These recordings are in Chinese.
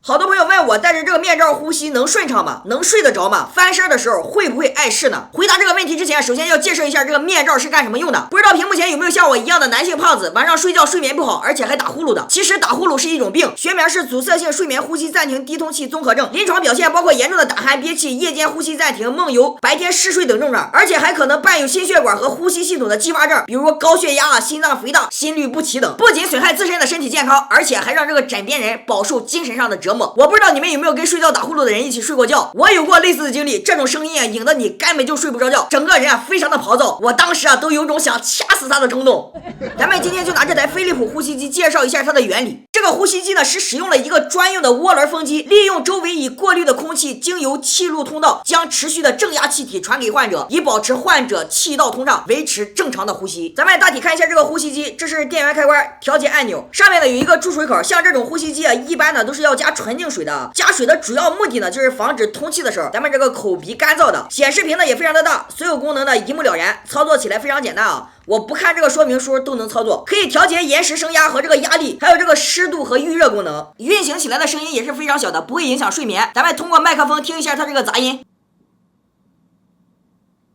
好多朋友问我，戴着这个面罩呼吸能顺畅吗？能睡得着吗？翻身的时候会不会碍事呢？回答这个问题之前，首先要介绍一下这个面罩是干什么用的。不知道屏幕前有没有像我一样的男性胖子，晚上睡觉睡眠不好，而且还打呼噜的？其实打呼噜是一种病，学名是阻塞性睡眠呼吸暂停低通气综合症，临床表现包括严重的打鼾、憋气、夜间呼吸暂停、梦游、白天嗜睡等症状，而且还可能伴有心血管和呼吸系统的继发症，比如高血压、心脏肥大、心律不齐等。不仅损害自身的身体健康，而且还让这个枕边人饱受精神上的折磨。我不知道你们有没有跟睡觉打呼噜的人一起睡过觉？我有过类似的经历，这种声音引得你根本就睡不着觉，整个人非常的暴躁，我当时都有种想掐死他的冲动。咱们今天就拿这台飞利浦呼吸机介绍一下它的原理。这个呼吸机呢是使用了一个专用的涡轮风机，利用周围已过滤的空气经由气路通道将持续的正压气体传给患者，以保持患者气道通畅，维持正常的呼吸。咱们大体看一下这个呼吸机，这是电源开关、调节按钮，上面呢有一个注水口。像这种呼吸机一般呢都是要加纯净水的。加水的主要目的呢就是防止通气的时候咱们这个口鼻干燥的。显示屏呢也非常的大，所有功能呢一目了然，操作起来非常简单啊。我不看这个说明书都能操作，可以调节延时升压和这个压力，还有这个湿度和预热功能。运行起来的声音也是非常小的，不会影响睡眠。咱们通过麦克风听一下它这个杂音，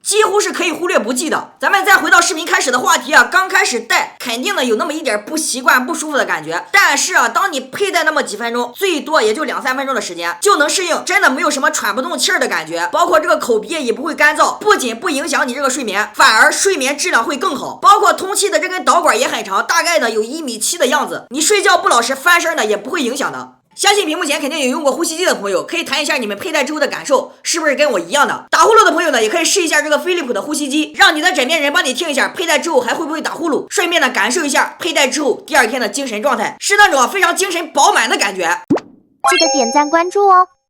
几乎是可以忽略不计的。咱们再回到视频开始的话题啊，刚开始戴肯定呢有那么一点不习惯、不舒服的感觉，但是当你佩戴那么几分钟，最多也就2-3分钟的时间就能适应，真的没有什么喘不动气儿的感觉，包括这个口鼻也不会干燥，不仅不影响你这个睡眠，反而睡眠质量会更好。包括通气的这根导管也很长，大概呢有1.7米的样子，你睡觉不老实翻身呢也不会影响的。相信屏幕前肯定有用过呼吸机的朋友，可以谈一下你们佩戴之后的感受，是不是跟我一样的？打呼噜的朋友呢，也可以试一下这个飞利浦的呼吸机，让你的枕边人帮你听一下佩戴之后还会不会打呼噜，顺便呢感受一下佩戴之后第2天的精神状态，是那种非常精神饱满的感觉。记得点赞关注哦。